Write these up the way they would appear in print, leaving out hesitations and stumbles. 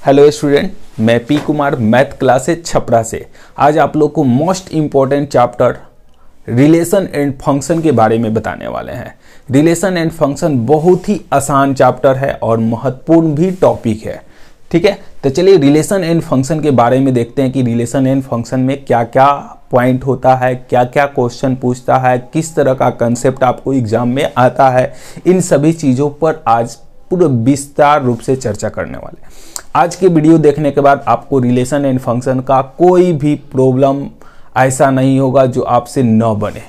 Hello student, मैं P Kumar math classes Chhapra से आज आप लोग को most important chapter relation and function के बारे में बताने वाले हैं। रिलेशन एंड फंक्शन बहुत ही आसान चैप्टर है और महत्वपूर्ण भी टॉपिक है। ठीक है, तो चलिए रिलेशन एंड फंक्शन के बारे में देखते हैं कि रिलेशन एंड फंक्शन में क्या क्या पॉइंट होता है, क्या क्या क्वेश्चन पूछता है, किस तरह का कंसेप्ट आपको एग्जाम में आता है। इन सभी चीज़ों पर आज पूरा विस्तार रूप से चर्चा करने वाले हैं। आज के वीडियो देखने के बाद आपको रिलेशन एंड फंक्शन का कोई भी प्रॉब्लम ऐसा नहीं होगा जो आपसे न बने।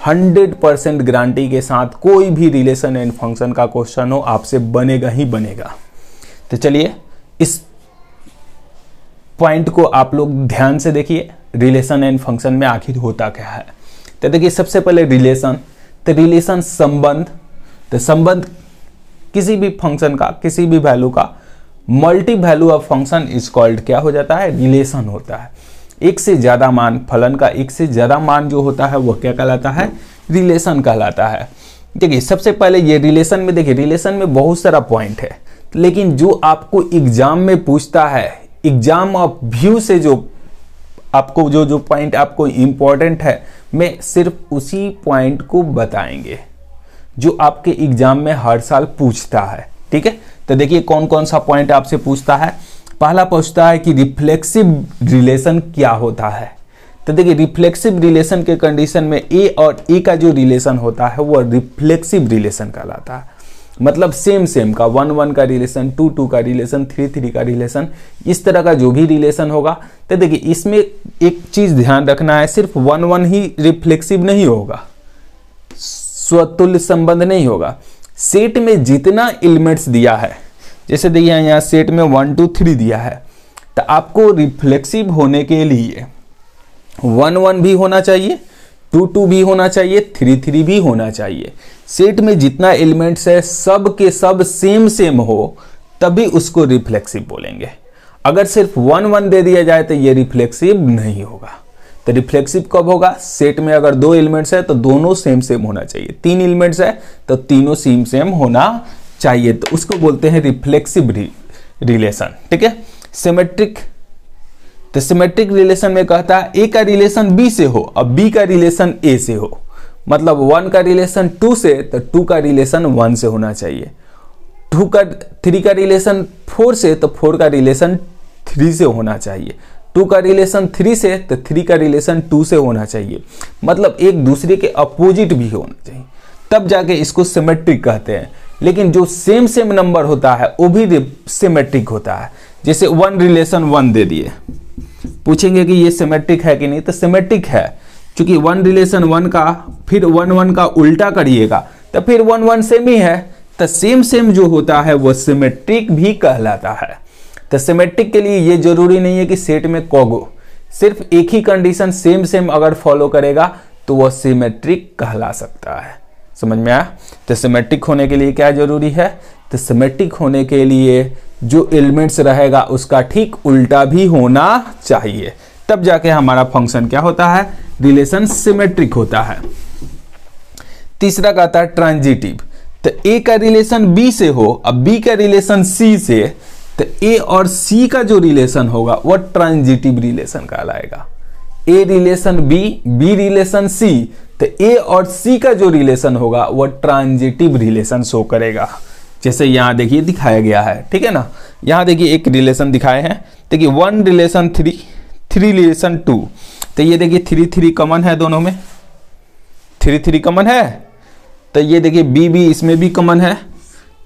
100% गारंटी के साथ कोई भी रिलेशन एंड फंक्शन का क्वेश्चन हो आपसे बनेगा ही बनेगा। तो चलिए इस पॉइंट को आप लोग ध्यान से देखिए, रिलेशन एंड फंक्शन में आखिर होता क्या है। तो देखिए सबसे पहले रिलेशन, तो रिलेशन संबंध, तो संबंध किसी भी फंक्शन का, किसी भी वैल्यू का multi value of function is called क्या हो जाता है, रिलेशन होता है। एक से ज्यादा मान, फलन का एक से ज्यादा मान जो होता है वो क्या कहलाता है, रिलेशन कहलाता है। देखिए सबसे पहले ये रिलेशन में, देखिए रिलेशन में बहुत सारा पॉइंट है, लेकिन जो आपको एग्जाम में पूछता है, एग्जाम ऑफ व्यू से जो आपको जो पॉइंट आपको इंपॉर्टेंट है, मैं सिर्फ उसी पॉइंट को बताएंगे जो आपके एग्जाम में हर साल पूछता है। ठीक है, तो देखिए कौन कौन सा पॉइंट आपसे पूछता है। पहला पूछता है कि रिफ्लेक्सिव रिलेशन क्या होता है। तो देखिए रिफ्लेक्सिव रिलेशन के कंडीशन में ए और ए का जो रिलेशन होता है वो रिफ्लेक्सिव रिलेशन कहलाता है। मतलब सेम का 1 का रिलेशन, 2 का रिलेशन, 3 का रिलेशन, इस तरह का जो भी रिलेशन होगा। तो देखिए इसमें एक चीज ध्यान रखना है, सिर्फ 1 ही रिफ्लेक्सिव नहीं होगा, स्वतुल्य संबंध नहीं होगा। सेट में जितना एलिमेंट्स दिया है, जैसे देखिए यहाँ सेट में 1 2 3 दिया है, तो आपको रिफ्लेक्सिव होने के लिए 1 1 भी होना चाहिए, 2 2 भी होना चाहिए, 3 3 भी होना चाहिए। सेट में जितना एलिमेंट्स है सब के सब सेम हो, तभी उसको रिफ्लेक्सिव बोलेंगे। अगर सिर्फ 1 1 दे दिया जाए तो ये रिफ्लेक्सिव नहीं होगा। तो रिफ्लेक्सिव कब होगा, सेट में अगर 2 एलिमेंट्स है तो दोनों सेम होना चाहिए, 3 एलिमेंट्स है तो तीनों सेम होना चाहिए, तो उसको बोलते हैं रिफ्लेक्सिव रिलेशन। ठीक है, सिमेट्रिक, तो सिमेट्रिक रिलेशन में कहता है ए का रिलेशन बी से हो और बी का रिलेशन ए से हो। मतलब 1 का रिलेशन 2 से तो 2 का रिलेशन 1 से होना चाहिए, 3 का रिलेशन 4 से तो 4 का रिलेशन 3 से होना चाहिए, 2 का रिलेशन 3 से तो 3 का रिलेशन 2 से होना चाहिए। मतलब एक दूसरे के अपोजिट भी होना चाहिए, तब जाके इसको सिमेट्रिक कहते हैं। लेकिन जो सेम नंबर होता है वो भी सिमेट्रिक होता है। जैसे 1 रिलेशन 1 दे दिए, पूछेंगे कि ये सिमेट्रिक है कि नहीं, तो सिमेट्रिक है, क्योंकि 1 रिलेशन 1 का फिर 1 1 का उल्टा करिएगा तो फिर 1 1 सेम ही है, तो सेम जो होता है वो सिमेट्रिक भी कहलाता है। तो सिमेट्रिक के लिए ये जरूरी नहीं है कि सेट में कोगो, सिर्फ एक ही कंडीशन सेम अगर फॉलो करेगा तो वह सिमेट्रिक कहला सकता है। समझ में आया। तो सिमेट्रिक होने के लिए क्या जरूरी है, तो सिमेट्रिक होने के लिए जो एलिमेंट्स रहेगा उसका ठीक उल्टा भी होना चाहिए, तब जाके हमारा फंक्शन क्या होता है, रिलेशन सिमेट्रिक होता है। तीसरा कहता है ट्रांजिटिव, तो ए का रिलेशन बी से हो और बी का रिलेशन सी से, तो ए और सी का जो रिलेशन होगा वह ट्रांजिटिव रिलेशन कहलाएगा। A relation B, B relation सी, तो ए और सी का जो रिलेशन होगा वह ट्रांजिटिव रिलेशन शो करेगा। जैसे यहाँ देखिए दिखाया गया है, ठीक है ना। यहाँ देखिए एक रिलेशन दिखाए हैं, देखिए 1 रिलेशन 3, 3 रिलेशन 2, तो ये देखिए 3 3 कॉमन है, दोनों में 3 3 कॉमन है। तो ये देखिए बी भी इसमें भी कॉमन है,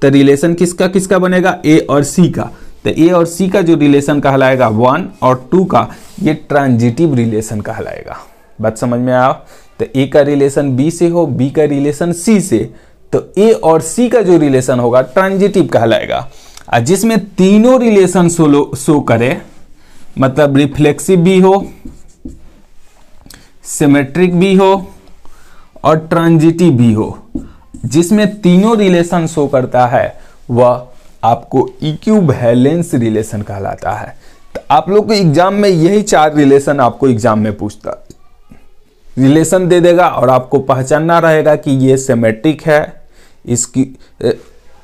तो रिलेशन किसका बनेगा, ए और सी का। तो ए और सी का जो रिलेशन कहलाएगा 1 और 2 का, ये ट्रांजिटिव रिलेशन कहलाएगा। बात समझ में आया। तो ए का रिलेशन बी से हो, बी का रिलेशन सी से, तो ए और सी का जो रिलेशन होगा ट्रांजिटिव कहलाएगा। और जिसमें तीनों रिलेशन शो करे, मतलब रिफ्लेक्सिव भी हो, सिमेट्रिक भी हो और ट्रांजिटिव भी हो, जिसमें तीनों रिलेशन शो करता है वह आपको इक्विवेलेंस रिलेशन कहलाता है। तो आप लोग को एग्जाम में यही 4 रिलेशन आपको एग्जाम में पूछता, रिलेशन दे देगा और आपको पहचानना रहेगा कि ये सिमेट्रिक है, इसकी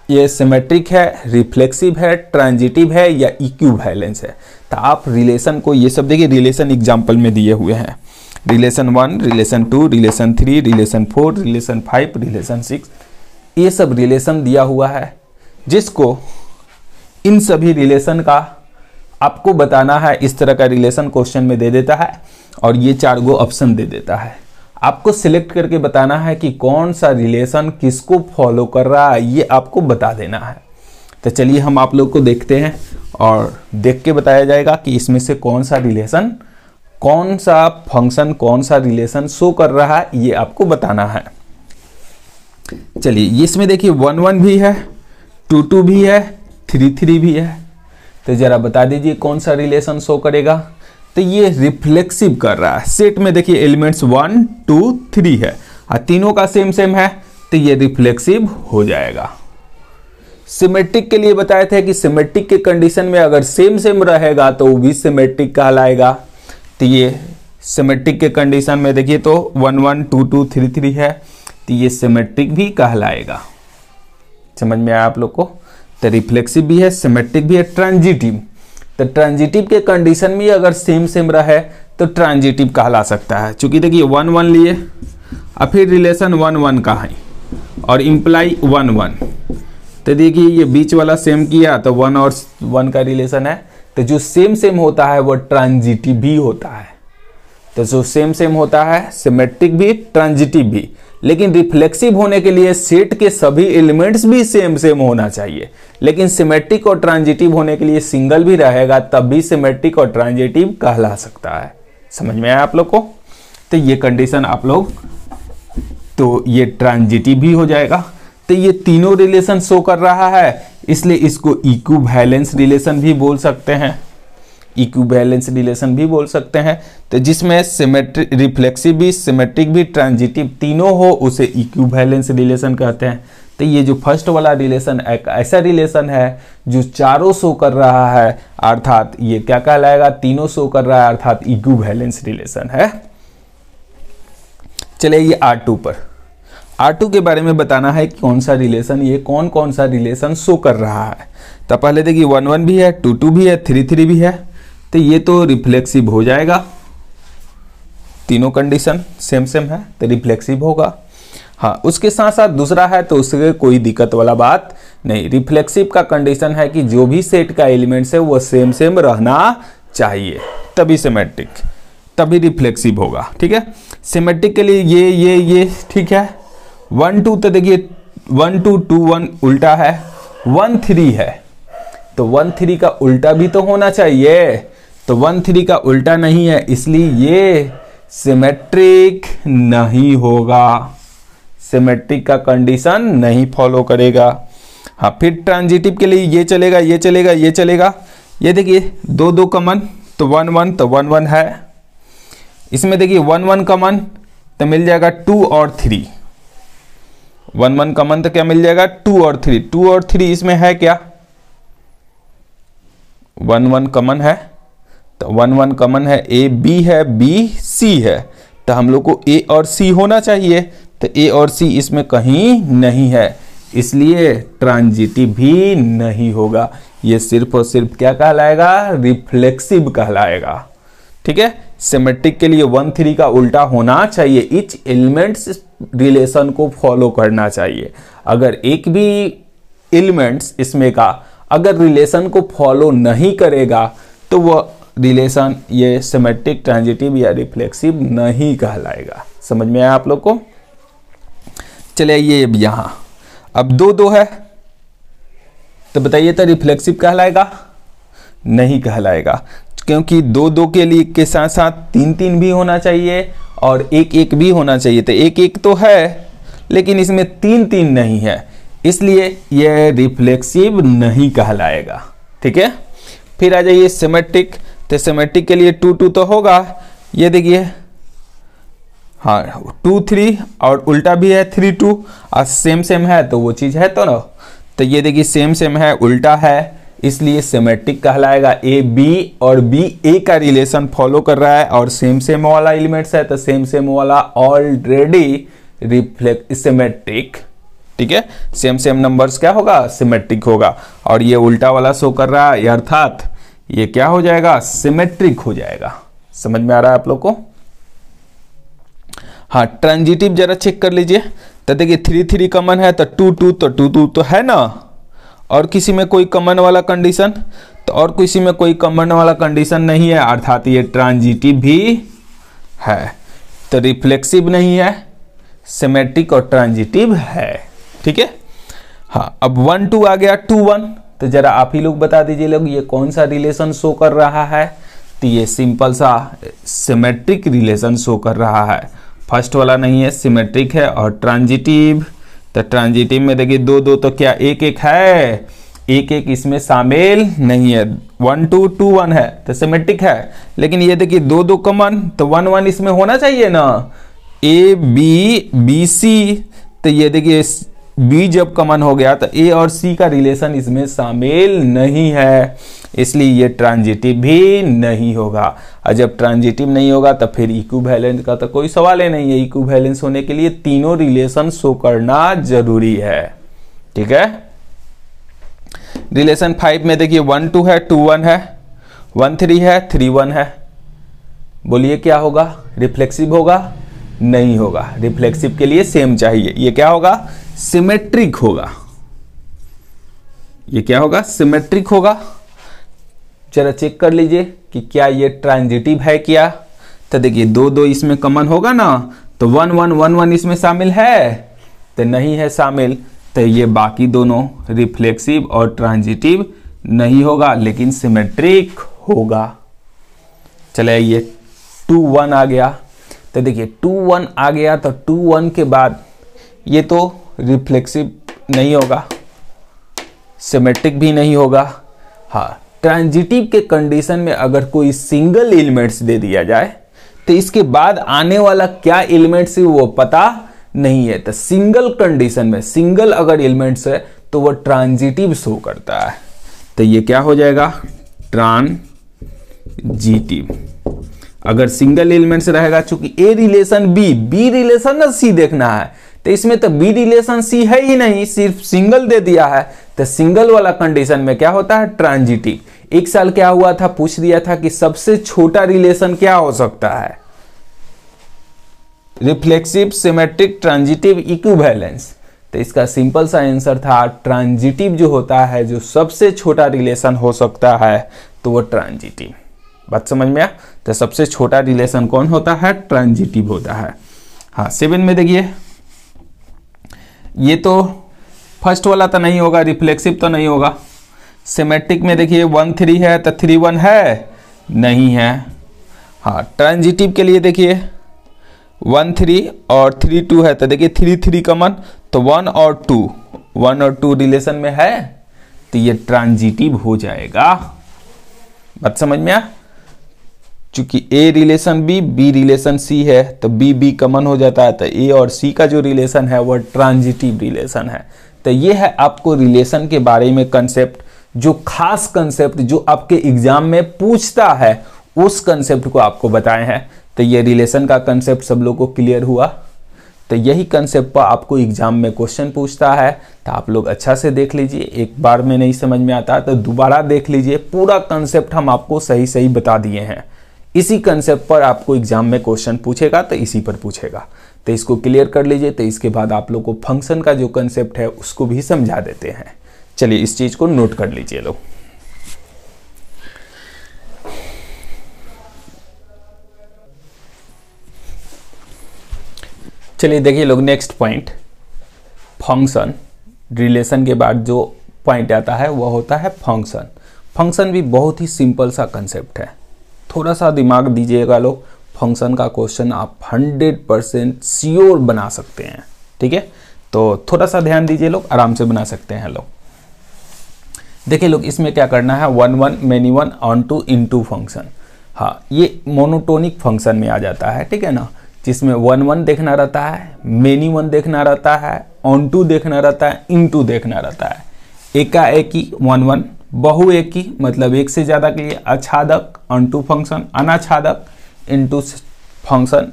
ये सिमेट्रिक है, रिफ्लेक्सिव है, ट्रांजिटिव है या इक्विवेलेंस है। तो आप रिलेशन को ये सब देखिए, रिलेशन एग्जाम्पल में दिए हुए हैं, relation 1, relation 2, relation 3, relation 4, relation 5, relation 6, ये सब रिलेशन दिया हुआ है, जिसको इन सभी रिलेशन का आपको बताना है। इस तरह का रिलेशन क्वेश्चन में दे देता है और ये 4 गो ऑप्शन दे देता है। आपको सिलेक्ट करके बताना है कि कौन सा रिलेशन किसको फॉलो कर रहा है, ये आपको बता देना है। तो चलिए हम आप लोग को देखते हैं और देख के बताया जाएगा कि इसमें से कौन सा रिलेशन, कौन सा फंक्शन, कौन सा रिलेशन शो कर रहा है, ये आपको बताना है। चलिए इसमें देखिए 1 1 भी है, 2 2 भी है, 3 3 भी है। तो जरा बता दीजिए कौन सा रिलेशन शो करेगा। तो ये रिफ्लेक्सिव कर रहा है। सेट में देखिए एलिमेंट्स 1 2 3 है और तीनों का सेम सेम है, तो ये रिफ्लेक्सिव हो जाएगा। सिमेट्रिक के लिए बताए थे कि सिमेट्रिक के कंडीशन में अगर सेम सेम रहेगा तो वो भी सिमेट्रिक कहलाएगा। तो ये सिमेट्रिक के कंडीशन में देखिए तो 1 1 2 2 3 3 है, तो ये सिमेट्रिक भी कहलाएगा। समझ में आया आप लोग को। तो रिफ्लेक्सिव भी है, सिमेट्रिक भी है, ट्रांजिटिव। तो ट्रांजिटिव के कंडीशन में अगर सेम सेम रहे तो ट्रांजिटिव कहला सकता है। चूंकि देखिए 1 1 लिए और फिर रिलेशन 1 1 का है और इम्प्लाई 1 1, तो देखिए ये बीच वाला सेम किया तो 1 और 1 का रिलेशन है। तो जो सेम सेम होता है वो ट्रांजिटिव भी होता है। तो जो सेम सेम होता है सिमेट्रिक भी, ट्रांजिटिव भी। लेकिन रिफ्लेक्सिव होने के लिए सेट के सभी एलिमेंट्स भी सेम सेम होना चाहिए। लेकिन सिमेट्रिक और ट्रांजिटिव होने के लिए सिंगल भी रहेगा तब भी सिमेट्रिक और ट्रांजिटिव कहला सकता है। समझ में आया आप लोग को। तो ये कंडीशन आप लोग, तो ये ट्रांजिटिव भी हो जाएगा। तो ये तीनों रिलेशन शो कर रहा है, इसलिए इसको इक्विवेलेंस रिलेशन भी बोल सकते हैं। इक्विवेलेंस रिलेशन भी बोल सकते हैं। तो जिसमें सिमेट्रिक, रिफ्लेक्सिव भी, सिमेट्रिक भी, ट्रांजिटिव तीनों हो उसे इक्विवेलेंस रिलेशन कहते हैं। तो ये जो फर्स्ट वाला रिलेशन एक ऐसा रिलेशन है जो चारों शो कर रहा है, अर्थात ये क्या कहलाएगा, तीनों शो कर रहा है, अर्थात इक्विवेलेंस रिलेशन है। चलिए ये R2 पर, R2 के बारे में बताना है कि कौन सा रिलेशन, ये कौन कौन सा रिलेशन शो कर रहा है। तो पहले देखिए 1 1 भी है, 2 2 भी है, 3 3 भी है। तो ये तो रिफ्लेक्सिव हो जाएगा, तीनों कंडीशन सेम सेम है तो रिफ्लेक्सिव होगा। हाँ, उसके साथ साथ दूसरा है तो उसके कोई दिक्कत वाला बात नहीं। रिफ्लेक्सिव का कंडीशन है कि जो भी सेट का एलिमेंट्स है वो सेम सेम रहना चाहिए, तभी सिमेट्रिक, तभी रिफ्लेक्सिव होगा। ठीक है, सिमेट्रिक के लिए ये ठीक है। 1 2 तो देखिए 1 2 2 1 उल्टा है, 1 3 है, तो 1 3 का उल्टा भी तो होना चाहिए। तो 1 3 का उल्टा नहीं है, इसलिए ये सिमेट्रिक नहीं होगा, सिमेट्रिक का कंडीशन नहीं फॉलो करेगा। हाँ, फिर ट्रांजिटिव के लिए ये चलेगा, ये चलेगा, ये चलेगा। ये देखिए 2 2 कॉमन तो 1 1, तो 1 1 है। इसमें देखिए 1 1 कॉमन तो मिल जाएगा 2 और 3। 1 1 कॉमन तो क्या मिल जाएगा, 2 और 3। 2 और 3 इसमें है क्या, 1 1 कॉमन है, तो 1 1 कॉमन है, A B है, B C है, तो हम लोग को A और C होना चाहिए। तो A और C इसमें कहीं नहीं है, इसलिए ट्रांजिटिव भी नहीं होगा। ये सिर्फ और सिर्फ क्या कहलाएगा, रिफ्लेक्सिव कहलाएगा। ठीक है, सिमेट्रिक के लिए 1 3 का उल्टा होना चाहिए, इच एलिमेंट्स रिलेशन को फॉलो करना चाहिए। अगर एक भी एलिमेंट्स इसमें का अगर रिलेशन को फॉलो नहीं करेगा तो वह रिलेशन ये सिमेट्रिक, ट्रांजिटिव या रिफ्लेक्सिव नहीं कहलाएगा। समझ में आया आप लोग को। चलिए ये यहां अब 2 2 है, तो बताइए तो रिफ्लेक्सिव कहलाएगा, नहीं कहलाएगा, क्योंकि 2 2 के लिए के साथ साथ 3 3 भी होना चाहिए और 1 1 भी होना चाहिए। तो 1 1 तो है लेकिन इसमें 3 3 नहीं है, इसलिए यह रिफ्लेक्सिव नहीं कहलाएगा। ठीक है, फिर आ जाइए सिमेट्रिक। तो सिमेट्रिक के लिए 2 2 तो होगा, ये देखिए हाँ 2 3 और उल्टा भी है 3 2 और सेम सेम है तो वो चीज़ है तो ना। तो ये देखिए सेम सेम है, उल्टा है, इसलिए सिमेट्रिक कहलाएगा। A B और B A का रिलेशन फॉलो कर रहा है और सेम सेम वाला एलिमेंट्स है, तो सेम सेम वाला ऑलरेडी सिमेट्रिक ठीक है, सेम सेम नंबर्स क्या होगा, सिमेट्रिक होगा। और ये उल्टा वाला शो कर रहा है, अर्थात ये क्या हो जाएगा, सिमेट्रिक हो जाएगा। समझ में आ रहा है आप लोग को? हाँ, ट्रांजिटिव जरा चेक कर लीजिए। तो देखिए 3 3 कॉमन है, तो 2 2 तो 2 2 तो है ना। और किसी में कोई कॉमन वाला कंडीशन, तो और किसी में कोई कॉमन वाला कंडीशन नहीं है, अर्थात ये ट्रांजिटिव भी है। तो रिफ्लेक्सिव नहीं है, सिमेट्रिक और ट्रांजिटिव है। ठीक है, हाँ, अब 1 2 आ गया, 2 1। तो जरा आप ही लोग बता दीजिए लोग, ये कौन सा रिलेशन शो कर रहा है? तो ये सिंपल सा सिमेट्रिक रिलेशन शो कर रहा है। फर्स्ट वाला नहीं है, सिमेट्रिक है। और ट्रांजिटिव, तो ट्रांजिटिव में देखिए 2 2 तो क्या 1 1 है, 1 1 इसमें शामिल नहीं है। 1 2 2 1 है तो सिमेट्रिक है। लेकिन ये देखिए 2 2 कॉमन, तो 1 1 इसमें होना चाहिए ना, ए बी बी सी। तो ये देखिए बी जब कॉमन हो गया तो ए और सी का रिलेशन इसमें शामिल नहीं है, इसलिए ये ट्रांजिटिव भी नहीं होगा। और जब ट्रांजिटिव नहीं होगा तो फिर इक्विवेलेंस का तो कोई सवाल ही नहीं है। इक्विवेलेंस होने के लिए तीनों रिलेशन शो करना जरूरी है। ठीक है, रिलेशन 5 में देखिए 1 2 है, 2 1 है, 1 3 है, 3 1 है। बोलिए क्या होगा, रिफ्लेक्सिव होगा? नहीं होगा। रिफ्लेक्सिव के लिए सेम चाहिए। ये क्या होगा, सिमेट्रिक होगा। ये क्या होगा, सिमेट्रिक होगा। जरा चेक कर लीजिए कि क्या ये ट्रांजिटिव है क्या। तो देखिए 2 2 इसमें कॉमन होगा ना, तो 1 1 1 1 इसमें शामिल है, तो नहीं है शामिल। तो ये बाकी दोनों रिफ्लेक्सिव और ट्रांजिटिव नहीं होगा, लेकिन सिमेट्रिक होगा। चले, ये 2 1 आ गया। तो देखिए 2 1 आ गया, तो 2 1 के बाद ये तो रिफ्लेक्सिव नहीं होगा, सिमेट्रिक भी नहीं होगा। हाँ, ट्रांजिटिव के कंडीशन में अगर कोई सिंगल एलिमेंट्स दे दिया जाए तो इसके बाद आने वाला क्या एलिमेंट्स है वो पता नहीं है। तो सिंगल कंडीशन में सिंगल अगर एलिमेंट्स है तो वो ट्रांजिटिव शो करता है। तो ये क्या हो जाएगा, ट्रांजिटिव। अगर सिंगल एलिमेंट्स रहेगा, चूंकि ए रिलेशन बी रिलेशन ना सी देखना है, तो इसमें तो बी रिलेशन सी है ही नहीं, सिर्फ सिंगल दे दिया है। तो सिंगल वाला कंडीशन में क्या होता है, ट्रांजिटिव। एक साल क्या हुआ था, पूछ दिया था कि सबसे छोटा रिलेशन क्या हो सकता है, रिफ्लेक्सिव, सिमेट्रिक, ट्रांजिटिव, इक्विवेलेंस। तो इसका सिंपल सा आंसर था ट्रांजिटिव जो होता है, जो सबसे छोटा रिलेशन हो सकता है, तो वो ट्रांजिटिव। बात समझ में आया? तो सबसे छोटा रिलेशन कौन होता है, ट्रांजिटिव होता है। हाँ, 7 में देखिए, ये तो फर्स्ट वाला तो नहीं होगा, रिफ्लेक्सिव तो नहीं होगा। सिमेट्रिक में देखिए 1 3 है, तो 3 1 है, नहीं है। हाँ, ट्रांजिटिव के लिए देखिए 1 3 और 3 2 है, तो देखिए 3 3 कॉमन, तो 1 और 2 रिलेशन में है, तो ये ट्रांजिटिव हो जाएगा। बात समझ में आया? चूंकि ए रिलेशन बी रिलेशन सी है, तो बी कॉमन हो जाता है, तो ए और सी का जो रिलेशन है वो ट्रांजिटिव रिलेशन है। तो ये है आपको रिलेशन के बारे में कंसेप्ट, जो खास कंसेप्ट जो आपके एग्जाम में पूछता है, उस कंसेप्ट को आपको बताए हैं। तो ये रिलेशन का कंसेप्ट सब लोगों को क्लियर हुआ। तो यही कंसेप्ट पर आपको एग्जाम में क्वेश्चन पूछता है, तो आप लोग अच्छा से देख लीजिए। एक बार में नहीं समझ में आता तो दोबारा देख लीजिए, पूरा कंसेप्ट हम आपको सही सही बता दिए हैं। इसी कंसेप्ट पर आपको एग्जाम में क्वेश्चन पूछेगा तो इसी पर पूछेगा, तो इसको क्लियर कर लीजिए। तो इसके बाद आप लोग को फंक्शन का जो कंसेप्ट है उसको भी समझा देते हैं। चलिए इस चीज को नोट कर लीजिए लोग। चलिए देखिए लोग, नेक्स्ट पॉइंट, फंक्शन। रिलेशन के बाद जो पॉइंट आता है वह होता है फंक्शन। फंक्शन भी बहुत ही सिंपल सा कंसेप्ट है, थोड़ा सा दिमाग दीजिएगा लोग। फंक्शन का क्वेश्चन आप 100% श्योर बना सकते हैं। ठीक है, तो थोड़ा सा ध्यान दीजिए लोग, आराम से बना सकते हैं लोग। देखिए लोग, इसमें क्या करना है, 1 1 many 1 onto into function. हाँ, ये मोनोटोनिक फंक्शन में आ जाता है, ठीक है ना, जिसमें 1 1 देखना रहता है, मेनी 1 देखना रहता है, ऑन टू देखना रहता है, इनटू देखना रहता है। एकाएकी 1 1, बहुएकी मतलब एक से ज्यादा के लिए आच्छादक, ऑन टू फंक्शन, अनाच्छादक, इनटू फंक्शन,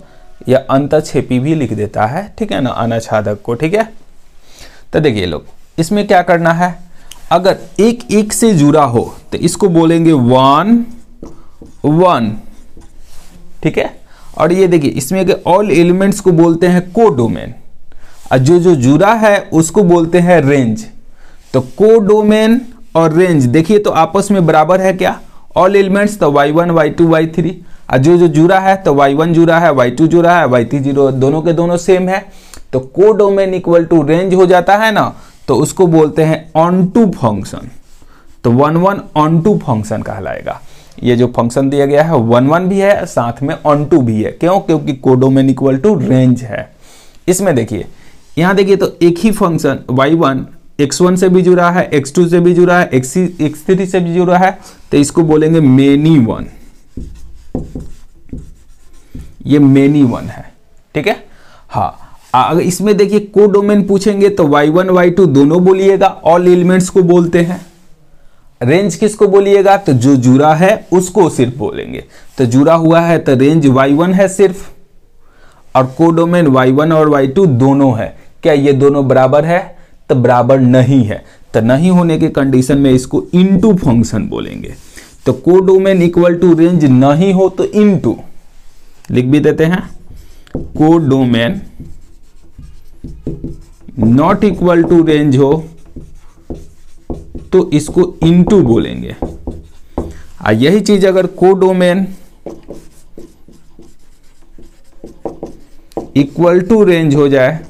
या अंतक्षेपी भी लिख देता है, ठीक है ना, अनाच्छादक को। ठीक है, तो देखिए लोग, इसमें क्या करना है, अगर एक एक से जुड़ा हो तो इसको बोलेंगे 1 1, ठीक है। और ये देखिए इसमें ऑल एलिमेंट्स को बोलते हैं कोडोमेन, और जो जुड़ा है उसको बोलते हैं रेंज। तो कोडोमेन और रेंज देखिए तो आपस में बराबर है क्या, ऑल एलिमेंट्स तो y1 y2 y3, और जो जुड़ा है तो y1 जुड़ा है, y2 जुड़ा है, y3 जीरो, दोनों के दोनों सेम है। तो कोडोमेन इक्वल टू रेंज हो जाता है ना, तो उसको बोलते हैं ऑन टू फंक्शन। तो 1 1 ऑन टू फंक्शन कहलाएगा। ये जो फंक्शन दिया गया है 1 1 भी है, साथ में ऑन टू भी है। क्यों? क्योंकि कोडोमेन इक्वल टू रेंज है। इसमें देखिए, यहां देखिए तो एक ही फंक्शन y1 x1 से भी जुड़ा है, x2 से भी जुड़ा है, x3 से भी जुड़ा है, तो इसको बोलेंगे मेनी वन। ये मेनी वन है, ठीक है। हाँ, अगर इसमें देखिए कोडोमेन पूछेंगे तो y1 y2 दोनों बोलिएगा, ऑल एलिमेंट्स को बोलते हैं। रेंज किसको बोलिएगा, तो जो जुड़ा है उसको सिर्फ बोलेंगे। तो जुड़ा हुआ है तो रेंज y1 है सिर्फ, और कोडोमेन y1 और y2 दोनों है। क्या ये दोनों बराबर है? तो बराबर नहीं है। तो नहीं होने के कंडीशन में इसको इनटू फंक्शन बोलेंगे। तो कोडोमेन इक्वल टू रेंज नहीं हो तो इनटू लिख भी देते हैं, codomain not equal to range हो तो इसको इनटू बोलेंगे। यही चीज अगर कोडोमेन इक्वल टू रेंज हो जाए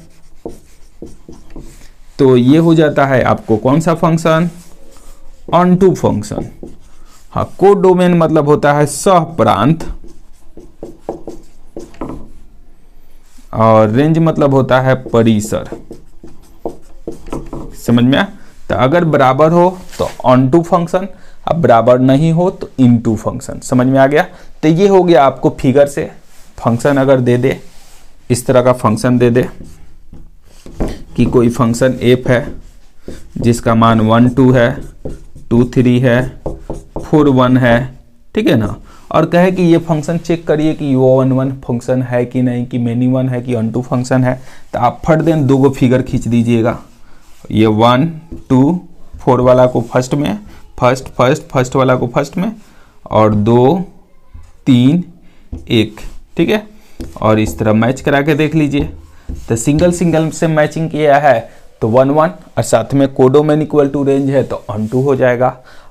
तो ये हो जाता है आपको कौन सा फंक्शन, ऑन टू फंक्शन। हाँ, कोडोमेन मतलब होता है सह प्रांत, और रेंज मतलब होता है परिसर। समझ में आया? तो अगर बराबर हो तो ऑन टू फंक्शन, अब बराबर नहीं हो तो इन टू फंक्शन। समझ में आ गया? तो ये हो गया आपको फिगर से फंक्शन अगर दे दे, इस तरह का फंक्शन दे दे कि कोई फंक्शन f है जिसका मान 1 2 है, 2 3 है, 4 1 है, ठीक है ना, और कहे कि ये फंक्शन चेक करिए कि वो 1 1 फंक्शन है कि नहीं, कि मेनी वन है कि ऑन टू फंक्शन है। तो आप फट दें दो गो फिगर खींच दीजिएगा, ये 1 2 4 वाला को फर्स्ट में, फर्स्ट वाला को फर्स्ट में, और 2 3 1, ठीक है। और इस तरह मैच करा के देख लीजिए। तो सिंगल से मैचिंग किया है तो 1 1, और साथ में कोडोमेन इक्वल टू रेंज है तो ऑन टू हो जाएगा।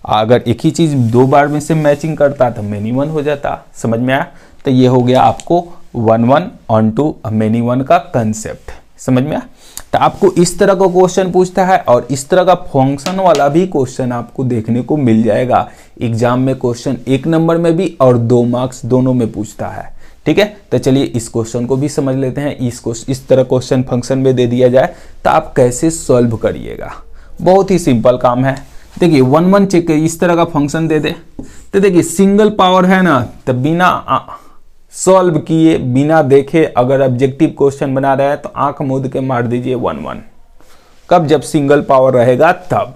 अगर एक ही चीज दो बार में से मैचिंग करता तो मेनी वन हो जाता। समझ में आया? तो ये हो गया आपको 1 1 ऑन टू मेनी वन का कंसेप्ट। समझ में आया? तो आपको इस तरह का क्वेश्चन पूछता है, और इस तरह का फंक्शन वाला भी क्वेश्चन आपको देखने को मिल जाएगा एग्जाम में। क्वेश्चन 1 नंबर में भी और 2 मार्क्स दोनों में पूछता है, ठीक है। तो चलिए इस क्वेश्चन को भी समझ लेते हैं। इस तरह क्वेश्चन फंक्शन में दे दिया जाए तो आप कैसे सॉल्व करिएगा। बहुत ही सिंपल काम है। देखिए 1 1 चेक, इस तरह का फंक्शन दे दे तो देखिए सिंगल पावर है ना, तो बिना सॉल्व किए, बिना देखे अगर ऑब्जेक्टिव क्वेश्चन बना रहा है तो आंख मूंद के मार दीजिए 1 1। कब? जब सिंगल पावर रहेगा तब।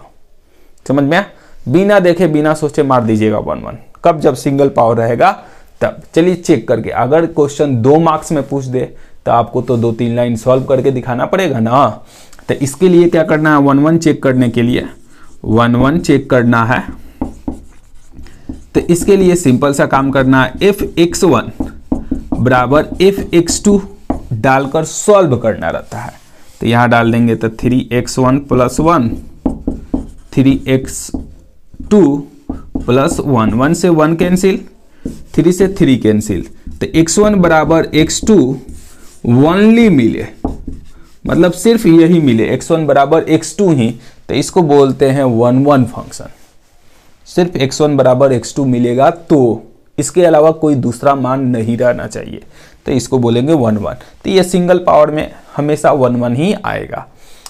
समझ में? बिना देखे बिना सोचे मार दीजिएगा 1 1। कब? जब सिंगल पावर रहेगा तब। चलिए चेक करके, अगर क्वेश्चन 2 मार्क्स में पूछ दे तो आपको तो 2-3 लाइन सॉल्व करके दिखाना पड़ेगा ना। तो इसके लिए क्या करना है, 1 1 चेक करने के लिए 1 1 चेक करना है तो इसके लिए सिंपल सा काम करना है, f(x1) बराबर f(x2) डालकर सॉल्व करना रहता है। तो यहां डाल देंगे तो 3x1 + 1, 3x2 + 1, 1 से 1 कैंसिल, 3 से 3 कैंसिल। तो x1 बराबर x2 ओनली मिले, मतलब सिर्फ यही मिले, x1 बराबर x2 ही, तो इसको बोलते हैं 1 1 फंक्शन। सिर्फ x1 बराबर x2 मिलेगा तो इसके अलावा कोई दूसरा मान नहीं रहना चाहिए, तो इसको बोलेंगे 1 1। तो ये सिंगल पावर में हमेशा 1 1 ही आएगा।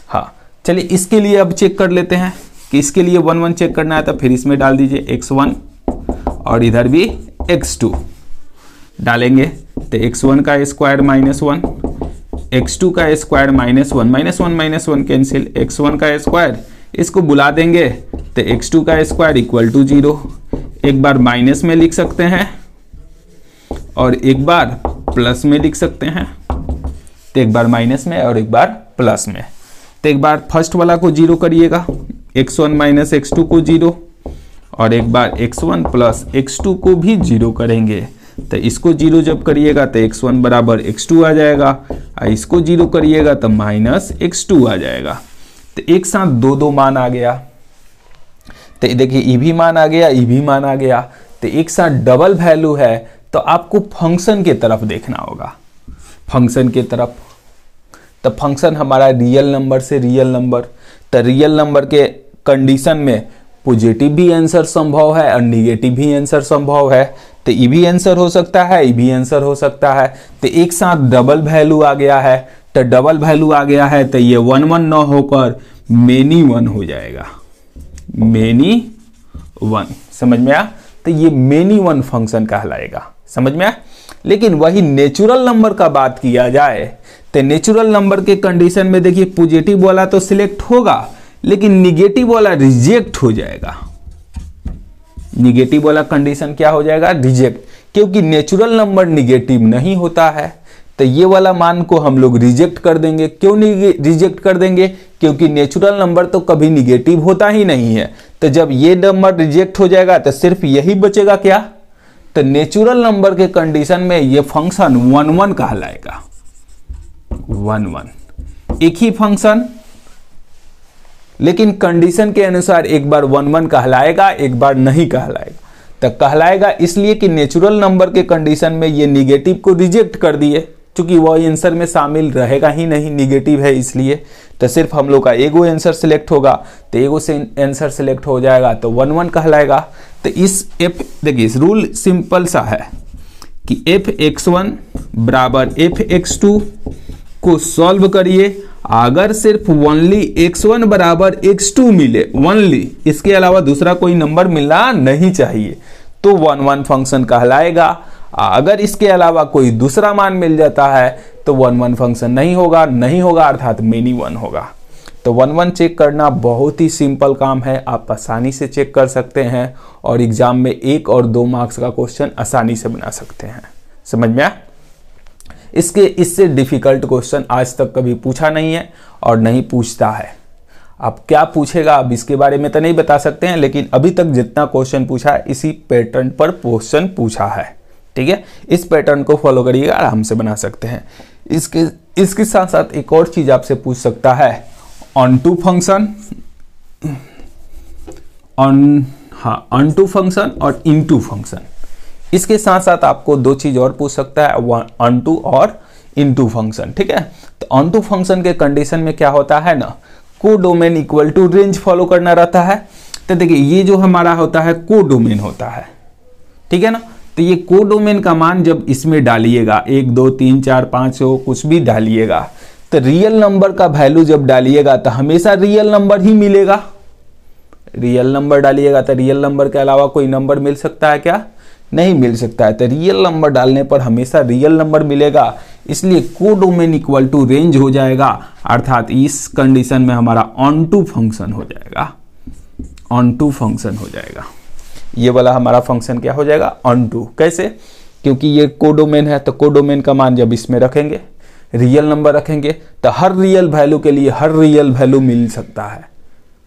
हाँ, चलिए इसके लिए अब चेक कर लेते हैं कि इसके लिए 1 1 चेक करना है। तो फिर इसमें डाल दीजिए x1 और इधर भी x2 डालेंगे तो x1 का स्क्वायर -1, x2 का स्क्वायर -1, -1 कैंसिल, x1 का स्क्वायर इसको बुला देंगे तो x2 का स्क्वायर इक्वल टू 0। एक बार माइनस में लिख सकते हैं और एक बार प्लस में लिख सकते हैं। तो एक बार माइनस में और एक बार प्लस में। तो तो एक बार फर्स्ट वाला को जीरो करिएगा, x1 माइनस x2 को जीरो, और एक बार x1 प्लस x2 को भी जीरो करेंगे। तो इसको जीरो जब करिएगा तो x1 बराबर x2 आ जाएगा, और इसको जीरो करिएगा तो माइनस x2 आ जाएगा। तो एक साथ दो दो मान आ गया। तो देखिए ई भी मान आ गया, ई भी मान आ गया। तो एक साथ डबल वैल्यू है, तो आपको फंक्शन की तरफ देखना होगा, फंक्शन की तरफ। तो फंक्शन हमारा रियल नंबर से रियल नंबर, तो रियल नंबर के कंडीशन में पॉजिटिव भी आंसर संभव है और निगेटिव भी आंसर संभव है। तो ई भी आंसर हो सकता है, ई भी आंसर हो सकता है। तो एक साथ डबल वैल्यू आ गया है, तो डबल वैल्यू आ गया है तो ये 1 1 न होकर मेनी 1 हो जाएगा, मेनी 1। समझ में आया? तो ये मेनी 1 फंक्शन कहलाएगा। समझ में आया? लेकिन वही नेचुरल नंबर का बात किया जाए तो नेचुरल नंबर के कंडीशन में देखिए पॉजिटिव वाला तो सिलेक्ट होगा, लेकिन निगेटिव वाला रिजेक्ट हो जाएगा। निगेटिव वाला कंडीशन क्या हो जाएगा? रिजेक्ट, क्योंकि नेचुरल नंबर निगेटिव नहीं होता है। तो ये वाला मान को हम लोग रिजेक्ट कर देंगे। क्यों रिजेक्ट कर देंगे? क्योंकि नेचुरल नंबर तो कभी निगेटिव होता ही नहीं है। तो जब ये नंबर रिजेक्ट हो जाएगा तो सिर्फ यही बचेगा क्या? तो नेचुरल नंबर के कंडीशन में ये फंक्शन 1 1 कहलाएगा, 1 1 एक ही फंक्शन, लेकिन कंडीशन के अनुसार एक बार 1 1 कहलाएगा, एक बार नहीं कहलाएगा। तो कहलाएगा इसलिए कि नेचुरल नंबर के कंडीशन में ये निगेटिव को रिजेक्ट कर दिए, क्योंकि वह आंसर में शामिल रहेगा ही नहीं, निगेटिव है इसलिए। तो सिर्फ हम लोग का एगो आंसर सिलेक्ट होगा, तो एगो से आंसर सिलेक्ट हो जाएगा तो 1 1 कहलाएगा। तो इस एफ, देखिए इस रूल सिंपल सा है कि f(x1) बराबर f(x2) को सॉल्व करिए। अगर सिर्फ ओनली x1 बराबर x2 मिले, ओनली, इसके अलावा दूसरा कोई नंबर मिलना नहीं चाहिए, तो 1 1 फंक्शन कहलाएगा। अगर इसके अलावा कोई दूसरा मान मिल जाता है तो 1 1 फंक्शन नहीं होगा, नहीं होगा अर्थात मेनी 1 होगा। तो 1 1 चेक करना बहुत ही सिंपल काम है, आप आसानी से चेक कर सकते हैं और एग्जाम में 1 और 2 मार्क्स का क्वेश्चन आसानी से बना सकते हैं। समझ में आया? इससे डिफिकल्ट क्वेश्चन आज तक कभी पूछा नहीं है और नहीं पूछता है। अब क्या पूछेगा अब इसके बारे में तो नहीं बता सकते हैं, लेकिन अभी तक जितना क्वेश्चन पूछा है इसी पैटर्न पर क्वेश्चन पूछा है। ठीक है, इस पैटर्न को फॉलो करिएगा, आराम से बना सकते हैं। इसके साथ साथ एक और चीज आपसे पूछ सकता है, onto function, onto function और इन टू फंक्शन। इसके साथ साथ आपको 2 चीज और पूछ सकता है, ऑन टू और इन टू फंक्शन। ठीक है, तो ऑन टू फंक्शन के कंडीशन में क्या होता है ना, codomain equal to range follow करना रहता है। तो देखिए ये जो हमारा होता है को डोमेन होता है, ठीक है ना। तो ये को डोमेन का मान जब इसमें डालिएगा, 1 2 3 4 5 हो कुछ भी डालिएगा, तो रियल नंबर का वैल्यू जब डालिएगा तो हमेशा रियल नंबर ही मिलेगा। रियल नंबर डालिएगा तो रियल नंबर के अलावा कोई नंबर मिल सकता है क्या? नहीं मिल सकता है। तो रियल नंबर डालने पर हमेशा रियल नंबर मिलेगा, इसलिए को डोमेन इक्वल टू रेंज हो जाएगा, अर्थात इस कंडीशन में हमारा ऑन टू फंक्शन हो जाएगा, ऑन टू फंक्शन हो जाएगा। ये वाला हमारा फंक्शन क्या हो जाएगा? Onto. कैसे? क्योंकि ये को डोमेन है, तो को डोमेन का मान जब इसमें रखेंगे, रियल नंबर रखेंगे, तो हर रियल वैल्यू के लिए हर रियल वैल्यू मिल सकता है।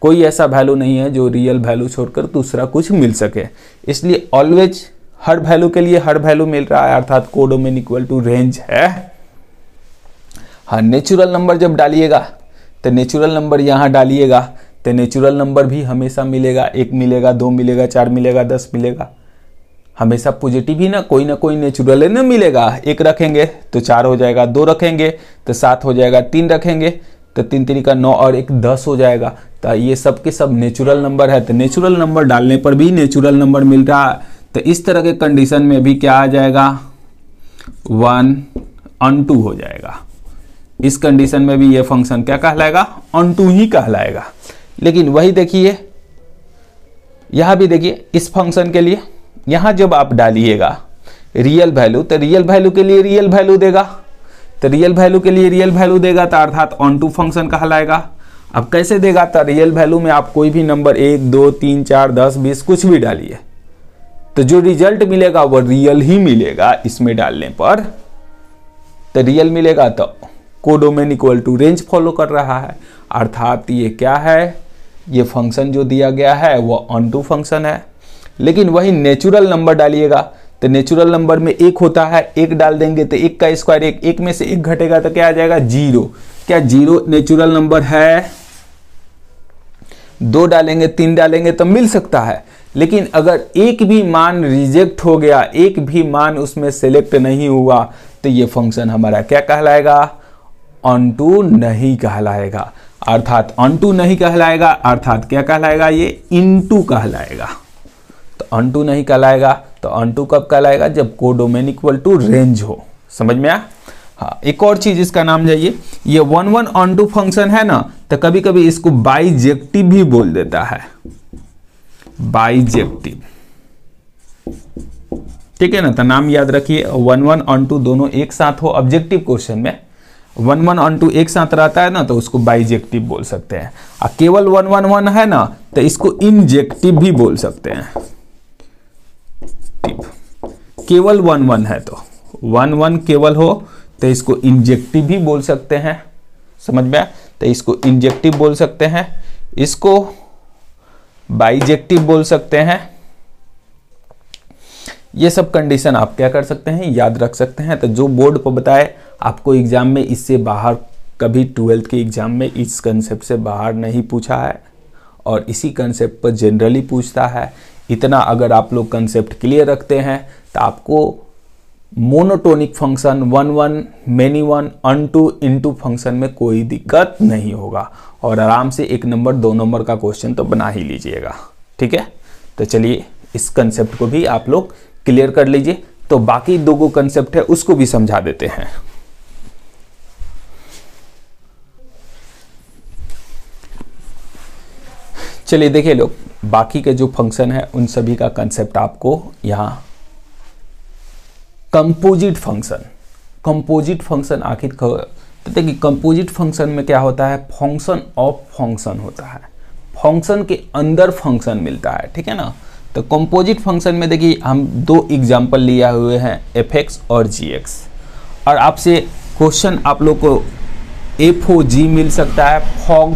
कोई ऐसा वैल्यू नहीं है जो रियल वैल्यू छोड़कर दूसरा कुछ मिल सके, इसलिए ऑलवेज हर वैल्यू के लिए हर वैल्यू मिल रहा है, अर्थात को डोमेन इक्वल टू रेंज है। हाँ, नेचुरल नंबर जब डालिएगा तो नेचुरल नंबर यहाँ डालिएगा तो नेचुरल नंबर भी हमेशा मिलेगा, 1 मिलेगा, 2 मिलेगा, 4 मिलेगा, 10 मिलेगा, हमेशा पॉजिटिव ही ना कोई नेचुरल न मिलेगा। 1 रखेंगे तो 4 हो जाएगा, 2 रखेंगे तो 7 हो जाएगा, 3 रखेंगे तो 3 3 का 9 और 1 10 हो जाएगा। तो ये सब के सब नेचुरल नंबर है, तो नेचुरल नंबर डालने पर भी नेचुरल नंबर मिल रहा है। तो इस तरह के कंडीशन में भी क्या आ जाएगा? 1 ऑन टू हो जाएगा। इस कंडीशन में भी ये फंक्शन क्या कहलाएगा? ऑन टू ही कहलाएगा। लेकिन वही देखिए यहां भी देखिए, इस फंक्शन के लिए यहां जब आप डालिएगा रियल वैल्यू, तो रियल वैल्यू के लिए रियल वैल्यू देगा, तो रियल वैल्यू के लिए रियल वैल्यू देगा, तो अर्थात ऑन टू फंक्शन कहलाएगा। अब कैसे देगा? तो रियल वैल्यू में आप कोई भी नंबर 1 2 3 4 10 20 कुछ भी डालिए, तो जो रिजल्ट मिलेगा वो रियल ही मिलेगा। इसमें डालने पर तो रियल मिलेगा, तो codomain equal to range follow कर रहा है, अर्थात ये क्या है, ये फंक्शन जो दिया गया है वो ऑनटू फंक्शन है। लेकिन वही नेचुरल नंबर डालिएगा तो नेचुरल नंबर में एक होता है, एक डाल देंगे तो एक का स्क्वायर एक, एक में से एक घटेगा तो क्या आ जाएगा, जीरो। क्या जीरो नेचुरल नंबर है? दो डालेंगे, तीन डालेंगे तो मिल सकता है, लेकिन अगर एक भी मान रिजेक्ट हो गया, एक भी मान उसमें सेलेक्ट नहीं हुआ, तो ये फंक्शन हमारा क्या कहलाएगा, ऑनटू नहीं कहलाएगा। अर्थात ऑनटू नहीं कहलाएगा, अर्थात क्या कहलाएगा, ये इनटू कहलाएगा। तो ऑनटू नहीं कहलाएगा, तो ऑनटू कब कहलाएगा, जब कोडोमेन इक्वल टू रेंज हो। समझ में आया? हाँ, एक और चीज इसका नाम जाइए, ये 1 ऑनटू फंक्शन है ना, तो कभी कभी इसको बाइजेक्टिव भी बोल देता है, बाइजेक्टिव। ठीक है ना, तो नाम याद रखिए, 1 ऑनटू दोनों एक साथ हो ऑब्जेक्टिव क्वेश्चन में, 1 ऑनटू एक साथ रहता है ना, तो उसको बाइजेक्टिव बोल सकते हैं। और केवल 1 है ना, तो इसको इंजेक्टिव भी बोल सकते हैं। केवल 1 है तो 1 केवल हो तो इसको इंजेक्टिव भी बोल सकते हैं। समझ में आया? तो इसको इंजेक्टिव बोल सकते हैं, इसको बाइजेक्टिव बोल सकते हैं। ये सब कंडीशन आप क्या कर सकते हैं, याद रख सकते हैं। तो जो बोर्ड पर बताए आपको एग्जाम में, इससे बाहर कभी 12th के एग्जाम में इस कंसेप्ट से बाहर नहीं पूछा है, और इसी कंसेप्ट पर जनरली पूछता है। इतना अगर आप लोग कंसेप्ट क्लियर रखते हैं तो आपको monotonic function 1 many one onto into function में कोई दिक्कत नहीं होगा, और आराम से 1 नंबर 2 नंबर का क्वेश्चन तो बना ही लीजिएगा। ठीक है, तो चलिए इस कंसेप्ट को भी आप लोग क्लियर कर लीजिए। तो बाकी 2 कंसेप्ट है उसको भी समझा देते हैं। चलिए देखिए लोग, बाकी के जो फंक्शन है उन सभी का कंसेप्ट आपको यहां, कंपोजिट फंक्शन, कंपोजिट फंक्शन आखिर तो देखिए कंपोजिट फंक्शन में क्या होता है, फंक्शन ऑफ फंक्शन होता है, फंक्शन के अंदर फंक्शन मिलता है। ठीक है ना, तो कंपोजिट फंक्शन में देखिए हम 2 एग्जाम्पल लिया हुए हैं, fx और gx, और आपसे क्वेश्चन आप लोग को f(g) मिल सकता है, फॉग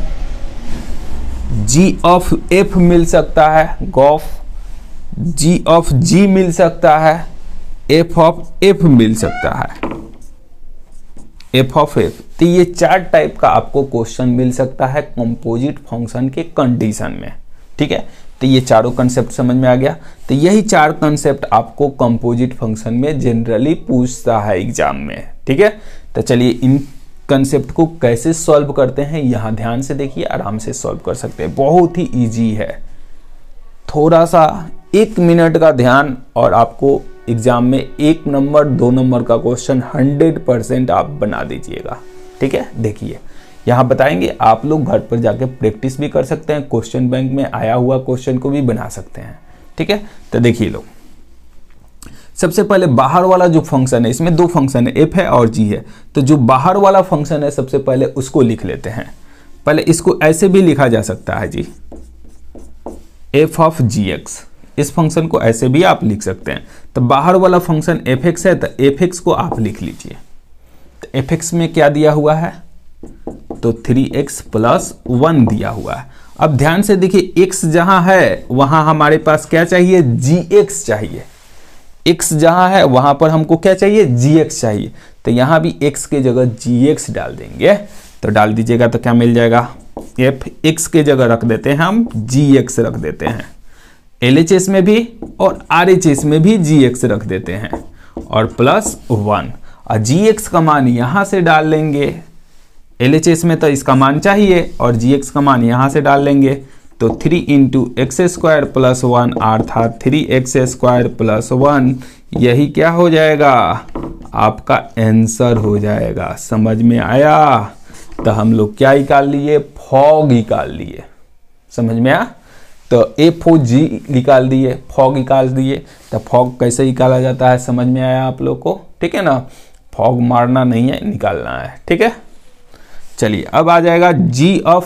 g(f) मिल सकता है, गॉफ g(g) मिल सकता है, f(f) मिल सकता है, f(f). तो ये 4 टाइप का आपको क्वेश्चन मिल सकता है कंपोजिट फंक्शन के कंडीशन में। ठीक है, तो ये चारों कंसेप्ट समझ में आ गया। तो यही 4 कंसेप्ट आपको कंपोजिट फंक्शन में जनरली पूछता है एग्जाम में। ठीक है, तो चलिए इन कंसेप्ट को कैसे सॉल्व करते हैं यहां ध्यान से देखिए, आराम से सॉल्व कर सकते हैं, बहुत ही इजी है। थोड़ा सा 1 मिनट का ध्यान और आपको एग्जाम में 1 नंबर 2 नंबर का क्वेश्चन 100% आप बना दीजिएगा। ठीक है, देखिए यहाँ बताएंगे, आप लोग घर पर जाके प्रैक्टिस भी कर सकते हैं, क्वेश्चन बैंक में आया हुआ क्वेश्चन को भी बना सकते हैं। ठीक है, तो देखिए लोग, सबसे पहले बाहर वाला जो फंक्शन है, इसमें 2 फंक्शन है, f है और g है। तो जो बाहर वाला फंक्शन है सबसे पहले उसको लिख लेते हैं। पहले इसको ऐसे भी लिखा जा सकता है जी, f(gx), इस फंक्शन को ऐसे भी आप लिख सकते हैं। तो बाहर वाला फंक्शन fx है, तो fx को आप लिख लीजिए। तो fx में क्या दिया हुआ है, तो 3x + 1 दिया हुआ है। अब ध्यान से देखिए, x जहां है वहां हमारे पास क्या चाहिए, gx चाहिए। x जहां है वहां पर हमको क्या चाहिए, gx चाहिए। तो यहां भी x के जगह gx डाल देंगे, तो डाल दीजिएगा तो क्या मिल जाएगा, fx के जगह रख देते हैं हम gx रख देते हैं, LHS में भी और RHS में भी gx रख देते हैं, और +1, और gx का मान यहां से डाल लेंगे। LHS में तो इसका मान चाहिए और gx का मान यहां से डाल लेंगे, तो 3 × x² + 1 अर्थात 3x² + 1, यही क्या हो जाएगा, आपका आंसर हो जाएगा। समझ में आया? तो हम लोग क्या निकाल लिए, फॉग निकाल लिए। समझ में आया? तो f(g) निकाल दिए, फॉग निकाल दिए। तो फॉग कैसे निकाला जाता है समझ में आया आप लोग को? ठीक है ना, फॉग मारना नहीं है, निकालना है। ठीक है, चलिए अब आ जाएगा g(f).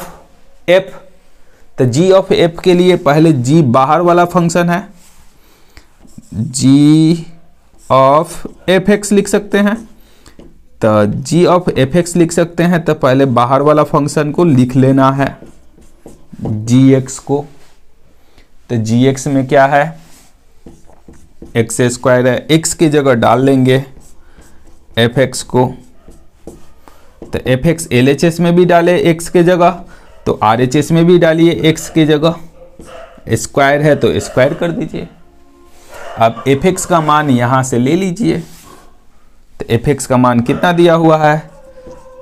तो g(f) के लिए पहले g बाहर वाला फंक्शन है, g(f(x) लिख सकते हैं। तो जी ऑफ एफ एक्स लिख सकते हैं। तो पहले बाहर वाला फंक्शन को लिख लेना है, जी एक्स को। तो जी एक्स में क्या है, एक्स स्क्वायर है, एक्स की जगह डाल लेंगे एफ एक्स को। तो F x L H S में भी डाले एक्स के जगह, तो आर एच एस में भी डालिए एक्स की जगह। स्क्वायर है तो स्क्वायर कर दीजिए। अब एफ एक्स का मान यहां से ले लीजिए। तो एफ एक्स का मान कितना दिया हुआ है,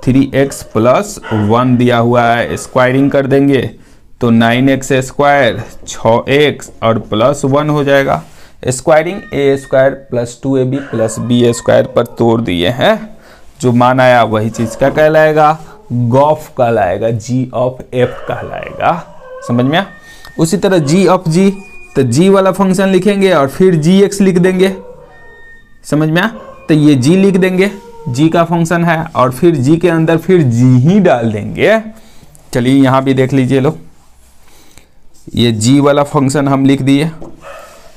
3x + 1 दिया हुआ है। स्क्वायरिंग कर देंगे तो 9x स्क्वायर 6x और +1 हो जाएगा। स्क्वायरिंग a² + 2ab + b² पर तोड़ दिए हैं। जो मान आया वही चीज क्या कहलाएगा, गॉफ कहलाएगा, जी ऑफ एफ कहलाएगा। समझ में? उसी तरह जी ऑफ जी, तो जी वाला फंक्शन लिखेंगे और फिर जी एक्स लिख देंगे। समझ में? तो ये जी लिख देंगे, जी का फंक्शन है, और फिर जी के अंदर फिर जी ही डाल देंगे। चलिए यहां भी देख लीजिए लो, ये जी वाला फंक्शन हम लिख दिए।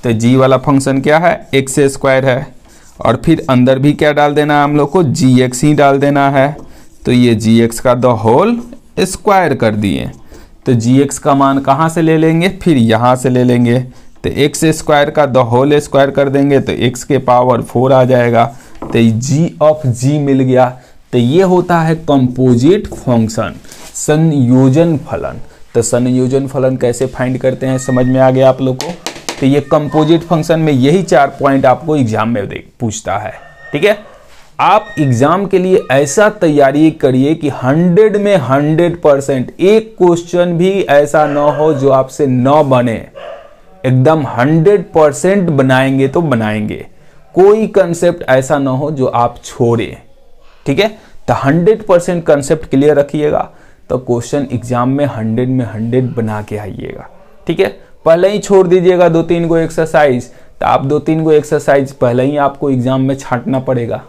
तो जी वाला फंक्शन क्या है, एक्स स्क्वायर है, और फिर अंदर भी क्या डाल देना है हम लोग को, जी एक्स ही डाल देना है। तो ये जी एक्स का द होल स्क्वायर कर दिए। तो जी एक्स का मान कहाँ से ले लेंगे, फिर यहाँ से ले लेंगे। तो एक्स स्क्वायर का द होल स्क्वायर कर देंगे तो एक्स के पावर 4 आ जाएगा। तो जी ऑफ जी मिल गया। तो ये होता है कंपोजिट फंक्शन, संयोजन फलन। तो संयोजन फलन कैसे फाइंड करते हैं समझ में आ गया आप लोग को। तो ये कंपोजिट फंक्शन में यही 4 पॉइंट आपको एग्जाम में पूछता है। ठीक है, आप एग्जाम के लिए ऐसा तैयारी करिए कि 100 में 100%, एक क्वेश्चन भी ऐसा ना हो जो आपसे न बने। एकदम 100% बनाएंगे तो बनाएंगे, कोई कंसेप्ट ऐसा ना हो जो आप छोड़े। ठीक है, तो 100% कंसेप्ट क्लियर रखिएगा, तो क्वेश्चन एग्जाम में 100 में 100 बना के आइएगा। ठीक है, पहले ही छोड़ दीजिएगा 2-3 गो एक्सरसाइज, तो आप 2-3 गो एक्सरसाइज पहले ही आपको एग्जाम में छांटना पड़ेगा।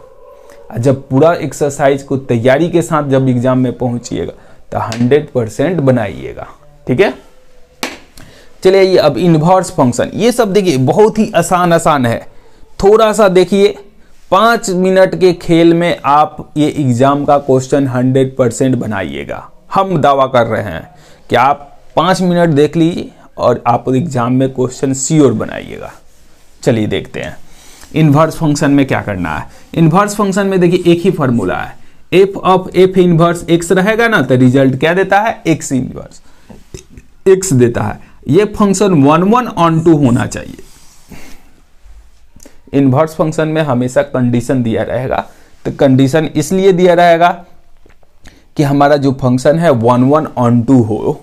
जब पूरा एक्सरसाइज को तैयारी के साथ जब एग्जाम में पहुंचिएगा तो 100% बनाइएगा। ठीक है, चलिए ये अब इन्वर्स फंक्शन, ये सब देखिए बहुत ही आसान है। थोड़ा सा देखिए, 5 मिनट के खेल में आप ये एग्जाम का क्वेश्चन 100% बनाइएगा। हम दावा कर रहे हैं कि आप 5 मिनट देख लीजिए और आप एग्जाम में क्वेश्चन श्योर बनाइएगा। चलिए देखते हैं इन्वर्स फंक्शन में क्या करना है। इन्वर्स फंक्शन में देखिए एक ही फॉर्मूला है, F of F inverse x रहेगा ना, तो रिजल्ट क्या देता है, एक्स इन्वर्स एक्स देता है। ये फंक्शन 1/2 होना चाहिए। इन्वर्स फंक्शन में हमेशा कंडीशन दिया रहेगा। तो कंडीशन इसलिए दिया रहेगा कि हमारा जो फंक्शन है 1/2 हो।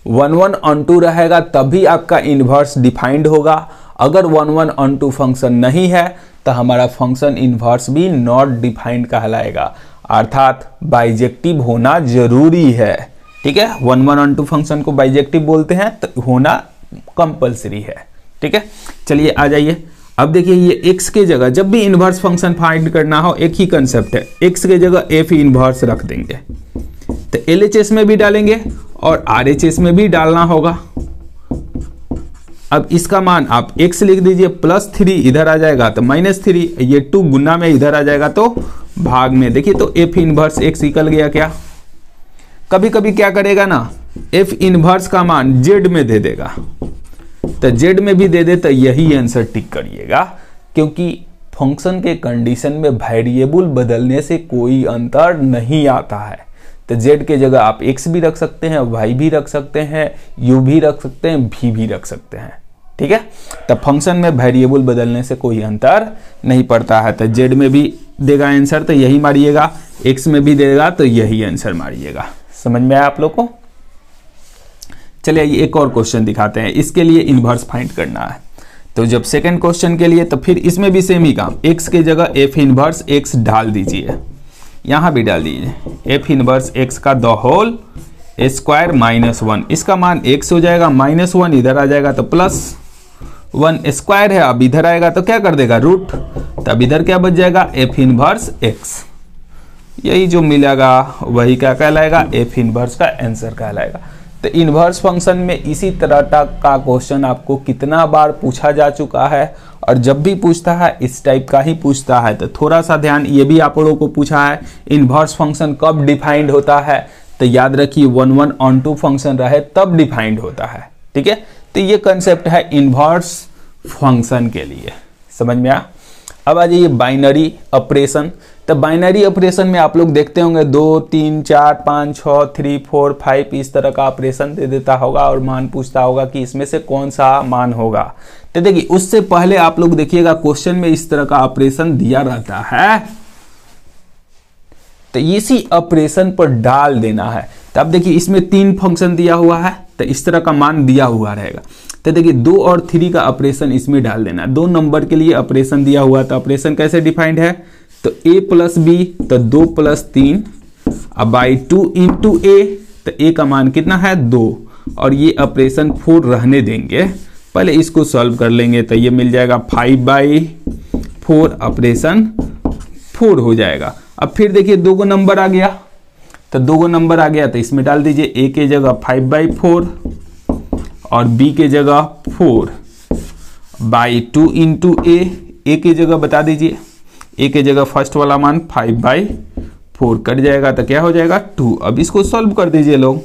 1/2 रहेगा तभी आपका इन्वर्स डिफाइंड होगा। अगर 1/2 फंक्शन नहीं है तो हमारा फंक्शन इन्वर्स भी नॉट डिफाइंड कहलाएगा, अर्थात बाइजेक्टिव होना जरूरी है। ठीक है, 1/2 फंक्शन को बाइजेक्टिव बोलते हैं, तो होना कंपलसरी है। ठीक है, चलिए आ जाइए। अब देखिए ये x के जगह जब भी इन्वर्स फंक्शन फाइंड करना हो, एक ही कंसेप्ट है, x के जगह f इन्वर्स रख देंगे। तो LHS में भी डालेंगे और RHS में भी डालना होगा। अब इसका मान आप x लिख दीजिए, +3 इधर आ जाएगा तो -3, ये 2 गुना में इधर आ जाएगा तो भाग में। देखिए तो f इन्वर्स x निकल गया। क्या कभी कभी क्या करेगा ना, f इन्वर्स का मान z में दे देगा, तो z में भी दे दे तो यही आंसर टिक करिएगा, क्योंकि फंक्शन के कंडीशन में वेरिएबल बदलने से कोई अंतर नहीं आता है। तो z के जगह आप x भी रख सकते हैं, y भी रख सकते हैं, u भी रख सकते हैं, v भी रख सकते हैं। ठीक है, तो फंक्शन में वेरिएबल बदलने से कोई अंतर नहीं पड़ता है। तो z में भी देगा आंसर तो यही मारिएगा, x में भी देगा तो यही आंसर मारिएगा। समझ में आया आप लोग को। चलिए एक और क्वेश्चन दिखाते हैं, इसके लिए इन्वर्स फाइंड करना है। तो जब सेकंड क्वेश्चन के लिए, तो फिर इसमें भी सेम ही काम, x के जगह f इन्वर्स x डाल दीजिए, यहां भी डाल दीजिए f इन्वर्स x का द होल स्क्वायर -1। इसका मान x हो जाएगा, -1 इधर आ जाएगा तो +1 स्क्वायर है, अब इधर आएगा तो क्या कर देगा, रूट, तब इधर क्या बच जाएगा, f इन्वर्स x। यही जो मिलेगा वही क्या कहलाएगा, f इन्वर्स का आंसर कहलाएगा। तो इन्वर्स फंक्शन में इसी तरह का क्वेश्चन आपको कितना बार पूछा जा चुका है और जब भी पूछता है इस टाइप का ही पूछता है। तो थोड़ा सा ध्यान, ये भी आप लोगों को पूछा है इन्वर्स फंक्शन कब डिफाइंड होता है, तो याद रखिए 1 1 ऑन 2 फंक्शन रहे तब डिफाइंड होता है। ठीक है, तो ये कंसेप्ट है इन्वर्स फंक्शन के लिए, समझ में आया। अब आ जाइए बाइनरी ऑपरेशन। तो बाइनरी ऑपरेशन में आप लोग देखते होंगे 2 3 4 5 6 3 4 5 इस तरह का ऑपरेशन दे देता होगा और मान पूछता होगा कि इसमें से कौन सा मान होगा। तो देखिए उससे पहले आप लोग देखिएगा क्वेश्चन में इस तरह का ऑपरेशन दिया रहता है, तो इसी ऑपरेशन पर डाल देना है। तो अब देखिए इसमें 3 फंक्शन दिया हुआ है, तो इस तरह का मान दिया हुआ रहेगा। तो देखिए 2 और 3 का ऑपरेशन इसमें डाल देना। 2 नंबर के लिए ऑपरेशन दिया हुआ, तो ऑपरेशन कैसे डिफाइंड है, तो a प्लस बी, तो 2 प्लस 3 अब बाई 2 इंटू ए, तो a का मान कितना है 2, और ये ऑपरेशन 4 रहने देंगे, पहले इसको सॉल्व कर लेंगे। तो ये मिल जाएगा 5/4 ऑपरेशन 4 हो जाएगा। अब फिर देखिए 2 नंबर आ गया, तो 2 नंबर आ गया तो इसमें डाल दीजिए a के जगह 5/4 और b के जगह 4 बाई 2 इंटू ए की जगह बता दीजिए, a के जगह फर्स्ट वाला मान 5/4 कट जाएगा तो क्या हो जाएगा 2। अब इसको सॉल्व कर दीजिए लोग,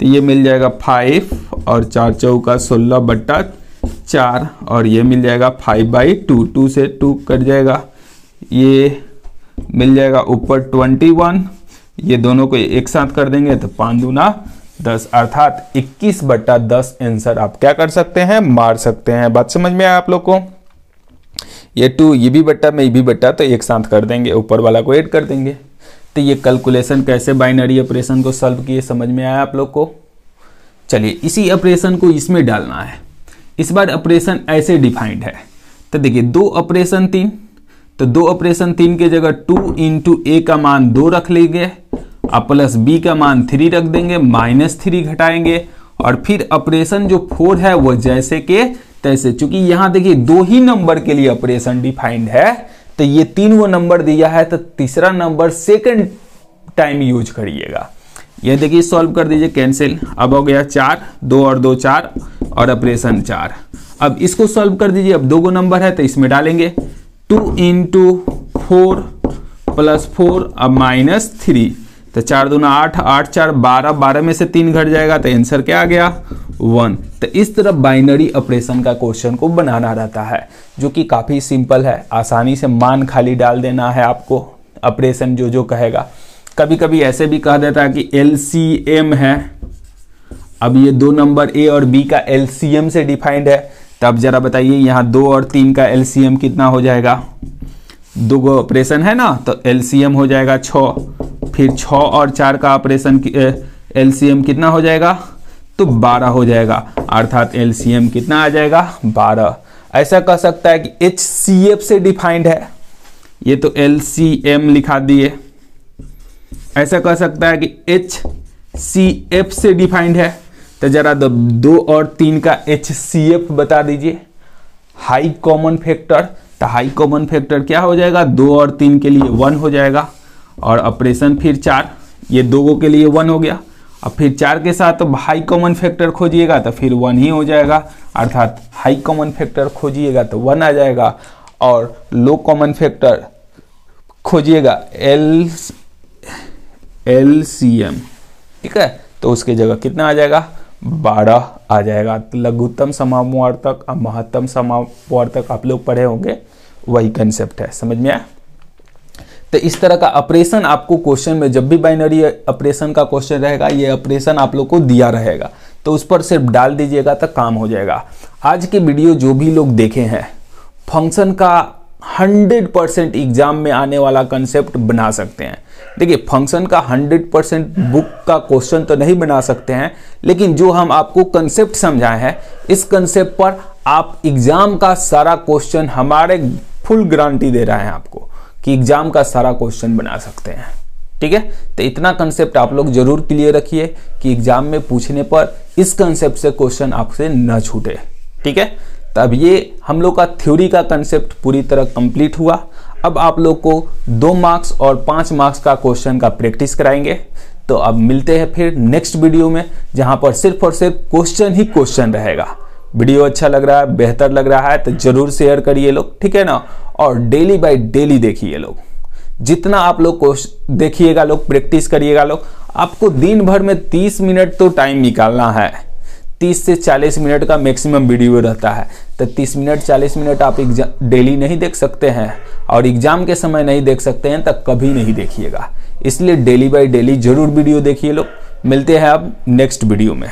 तो ये मिल जाएगा 5 और 4 चौका 16/4 और ये मिल जाएगा 5/2, 2 से 2 कट जाएगा, ये मिल जाएगा ऊपर 21, ये दोनों को एक साथ कर देंगे तो 5 दूना 10 अर्थात 21/10 आंसर आप क्या कर सकते हैं, मार सकते हैं। बात समझ में आया आप लोग को। ये 2 ये भी बट्टा में ये भी बट्टा, तो एक साथ कर देंगे, ऊपर वाला को ऐड कर देंगे। तो ये कैलकुलेशन कैसे बाइनरी ऑपरेशन को सॉल्व किए समझ में आया आप लोग को। चलिए इसी ऑपरेशन को इसमें डालना है। इस बार ऑपरेशन ऐसे डिफाइंड है, तो देखिए 2 ऑपरेशन 3, तो 2 ऑपरेशन 3 के जगह 2 इंटू ए का मान 2 रख लेंगे और प्लस बी का मान 3 रख देंगे, -3 घटाएंगे और फिर ऑपरेशन जो 4 है वो जैसे के तैसे। चूंकि यहां देखिए 2 ही नंबर के लिए ऑपरेशन डिफाइंड है, तो ये 3 वो नंबर दिया है, तो तीसरा नंबर सेकंड टाइम यूज करिएगा। ये देखिए सॉल्व कर दीजिए, कैंसिल, अब हो गया 4, 2 और 2 4 और ऑपरेशन 4। अब इसको सॉल्व कर दीजिए, अब 2 नंबर है तो इसमें डालेंगे 2 इंटू 4 प्लस 4 अब -3, तो 4 दूना 8, 8 4 12, 12 में से 3 घट जाएगा तो आंसर क्या आ गया 1। तो इस तरह बाइनरी ऑपरेशन का क्वेश्चन को बनाना रहता है, जो कि काफ़ी सिंपल है, आसानी से मान खाली डाल देना है आपको, ऑपरेशन जो कहेगा। कभी कभी ऐसे भी कह देता है कि LCM है, अब ये 2 नंबर A और B का LCM से डिफाइंड है, तब जरा बताइए यहाँ 2 और 3 का LCM कितना हो जाएगा, 2 ऑपरेशन है ना, तो LCM हो जाएगा 6, फिर 6 और 4 का ऑपरेशन LCM कितना हो जाएगा, तो 12 हो जाएगा, अर्थात LCM कितना आ जाएगा 12। ऐसा कह सकता है कि HCF से डिफाइंड है, ये तो LCM लिखा दिए। ऐसा कह सकता है कि HCF से डिफाइंड है, तो जरा 2 और 3 का HCF बता दीजिए। हाई कॉमन फैक्टर, तो हाई कॉमन फैक्टर क्या हो जाएगा, 2 और 3 के लिए 1 हो जाएगा, और ऑपरेशन फिर 4, ये 2 के लिए 1 हो गया, अब फिर 4 के साथ तो हाई कॉमन फैक्टर खोजिएगा तो फिर 1 ही हो जाएगा, अर्थात हाई कॉमन फैक्टर खोजिएगा तो 1 आ जाएगा, और लो कॉमन फैक्टर खोजिएगा LCM, ठीक है, तो उसके जगह कितना आ जाएगा 12 आ जाएगा। तो लघुत्तम समापवर्तक और महत्तम समापवर्तक आप लोग पढ़े होंगे, वही कंसेप्ट है, समझ में आया। तो इस तरह का ऑपरेशन आपको क्वेश्चन में, जब भी बाइनरी ऑपरेशन का क्वेश्चन रहेगा, ये ऑपरेशन आप लोग को दिया रहेगा, तो उस पर सिर्फ डाल दीजिएगा तो काम हो जाएगा। आज के वीडियो जो भी लोग देखे हैं, फंक्शन का 100% एग्जाम में आने वाला कंसेप्ट बना सकते हैं। देखिए फंक्शन का 100% बुक का क्वेश्चन तो नहीं बना सकते हैं, लेकिन जो हम आपको कंसेप्ट समझाए हैं, इस कंसेप्ट पर आप एग्जाम का सारा क्वेश्चन, हमारे फुल गारंटी दे रहे हैं आपको कि एग्जाम का सारा क्वेश्चन बना सकते हैं। ठीक है, तो इतना कंसेप्ट आप लोग जरूर क्लियर रखिए कि एग्जाम में पूछने पर इस कंसेप्ट से क्वेश्चन आपसे न छूटे। ठीक है, तब ये हम लोग का थ्योरी का कंसेप्ट पूरी तरह कंप्लीट हुआ। अब आप लोग को 2 मार्क्स और 5 मार्क्स का क्वेश्चन का प्रैक्टिस कराएंगे। तो अब मिलते हैं फिर नेक्स्ट वीडियो में, जहां पर सिर्फ और सिर्फ क्वेश्चन ही क्वेश्चन रहेगा। वीडियो अच्छा लग रहा है, बेहतर लग रहा है तो जरूर शेयर करिए लोग, ठीक है ना। और डेली बाय डेली देखिए लोग, जितना आप लोग को देखिएगा लोग, प्रैक्टिस करिएगा लोग। आपको दिन भर में 30 मिनट तो टाइम निकालना है, 30 से 40 मिनट का मैक्सिमम वीडियो रहता है। तो 30 मिनट 40 मिनट आप डेली नहीं देख सकते हैं और एग्जाम के समय नहीं देख सकते हैं, तब कभी नहीं देखिएगा। इसलिए डेली बाय डेली जरूर वीडियो देखिए लोग। मिलते हैं अब नेक्स्ट वीडियो में।